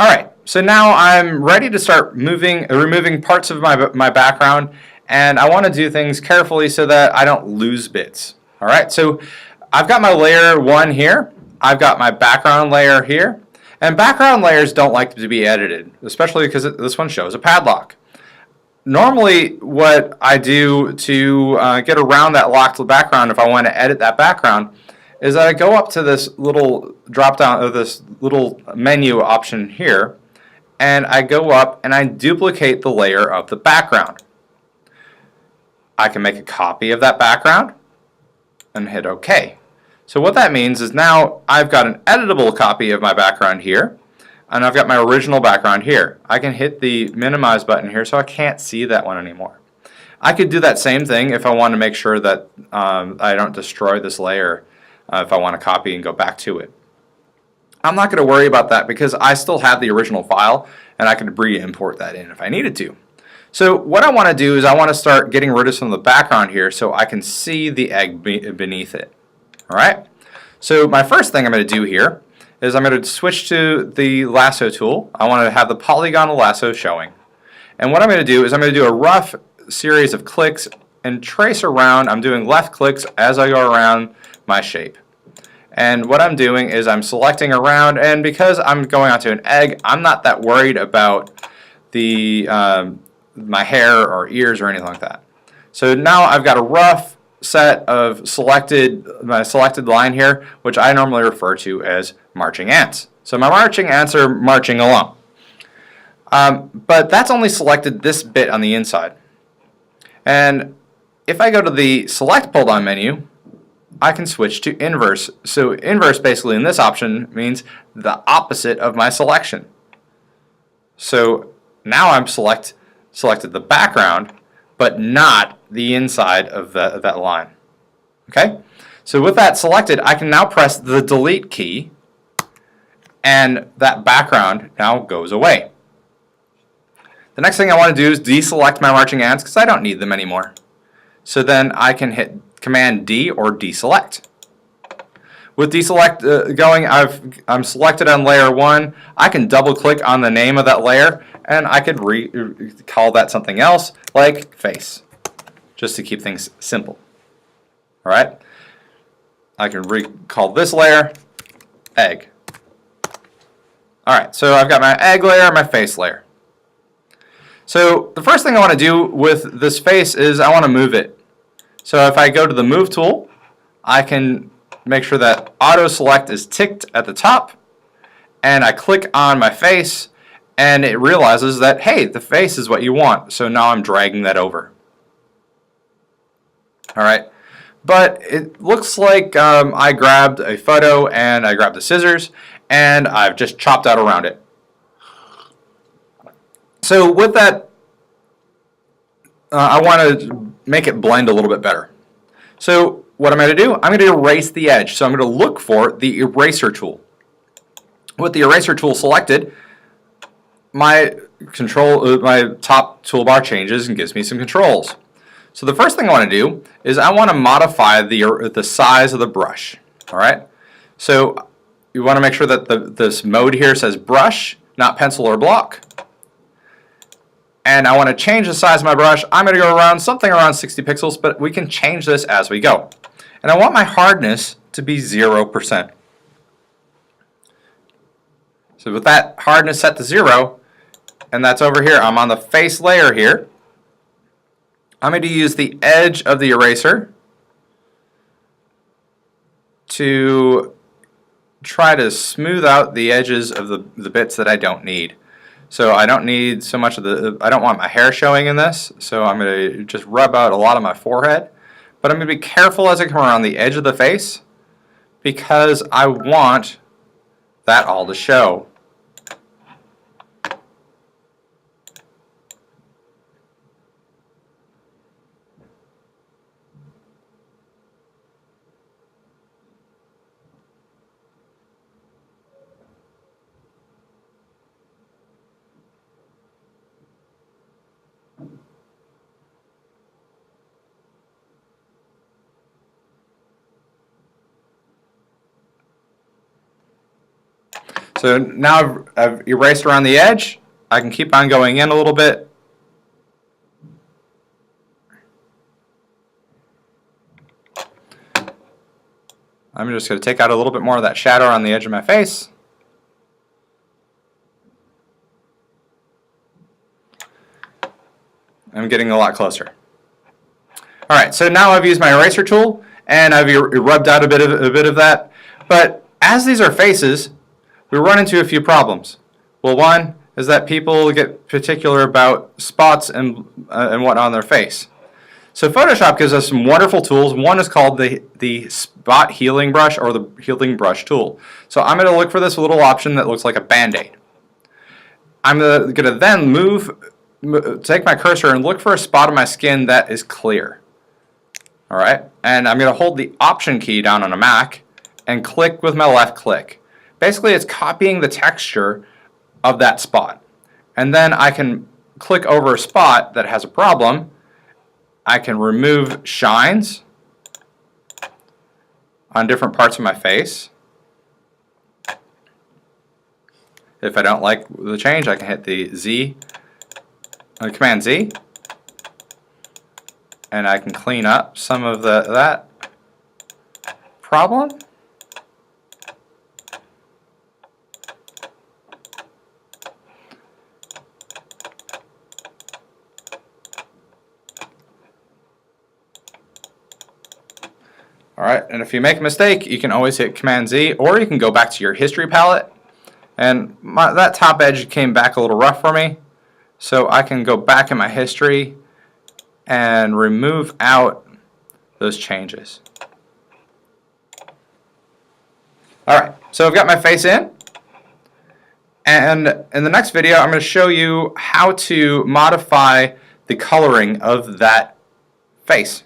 Alright, so now I'm ready to start removing parts of my background, and I want to do things carefully so that I don't lose bits. Alright, so I've got my layer 1 here, I've got my background layer here, and background layers don't like to be edited, especially because this one shows a padlock. Normally what I do to get around that locked background if I want to edit that background is I go up to this little drop down of this little menu option here, and I go up and I duplicate the layer of the background. I can make a copy of that background and hit OK. So what that means is now I've got an editable copy of my background here, and I've got my original background here. I can hit the minimize button here so I can't see that one anymore. I could do that same thing if I want to make sure that I don't destroy this layer if I want to copy and go back to it. I'm not going to worry about that because I still have the original file and I can re-import that in if I needed to. So what I want to do is I want to start getting rid of some of the background here so I can see the egg beneath it. Alright? So my first thing I'm going to do here is I'm going to switch to the lasso tool. I want to have the polygonal lasso showing. And what I'm going to do is I'm going to do a rough series of clicks and trace around. I'm doing left clicks as I go around my shape. And what I'm doing is I'm selecting around, and because I'm going onto an egg, I'm not that worried about the my hair or ears or anything like that. So now I've got a rough set of my selected line here, which I normally refer to as marching ants. So my marching ants are marching along. But that's only selected this bit on the inside. And if I go to the select pull down menu, I can switch to inverse. So inverse basically in this option means the opposite of my selection. So now I'm selected the background, but not the inside of that line. Okay? So with that selected, I can now press the delete key, and that background now goes away. The next thing I want to do is deselect my marching ants because I don't need them anymore. So then I can hit Command D or deselect. With deselect going, I'm selected on layer 1. I can double click on the name of that layer and I could call that something else like face, just to keep things simple. Alright? I can recall this layer egg. Alright, so I've got my egg layer and my face layer. So the first thing I want to do with this face is I want to move it. So if I go to the move tool, I can make sure that auto select is ticked at the top, and I click on my face and it realizes that, hey, the face is what you want. So now I'm dragging that over. Alright, but it looks like I grabbed a photo and I grabbed the scissors and I've just chopped out around it. So with that, I want to make it blend a little bit better. So what I'm going to do, I'm going to erase the edge. So I'm going to look for the eraser tool. With the eraser tool selected, my top toolbar changes and gives me some controls. So the first thing I want to do is I want to modify the size of the brush. All right. So you want to make sure that this mode here says brush, not pencil or block. And I want to change the size of my brush. I'm going to go around something around 60 pixels, but we can change this as we go. And I want my hardness to be 0%. So with that hardness set to 0, and that's over here, I'm on the face layer here. I'm going to use the edge of the eraser to try to smooth out the edges of the bits that I don't need. So I don't need so much of I don't want my hair showing in this, so I'm going to just rub out a lot of my forehead. But I'm going to be careful as I come around the edge of the face because I want that all to show. So now I've erased around the edge. I can keep on going in a little bit. I'm just going to take out a little bit more of that shadow on the edge of my face. I'm getting a lot closer. Alright, so now I've used my eraser tool and I've rubbed out a bit of that. But as these are faces, we run into a few problems. Well, one is that people get particular about spots and whatnot on their face. So Photoshop gives us some wonderful tools. One is called the spot healing brush, or the healing brush tool. So I'm going to look for this little option that looks like a band-aid. I'm going to then take my cursor and look for a spot on my skin that is clear. Alright, and I'm going to hold the Option key down on a Mac and click with my left click. Basically, it's copying the texture of that spot. And then I can click over a spot that has a problem. I can remove shines on different parts of my face. If I don't like the change, I can hit the Command Z, and I can clean up some of that problem. Alright, and if you make a mistake, you can always hit Command Z, or you can go back to your history palette. And that top edge came back a little rough for me, so I can go back in my history and remove out those changes. Alright, so I've got my face in, and in the next video I'm going to show you how to modify the coloring of that face.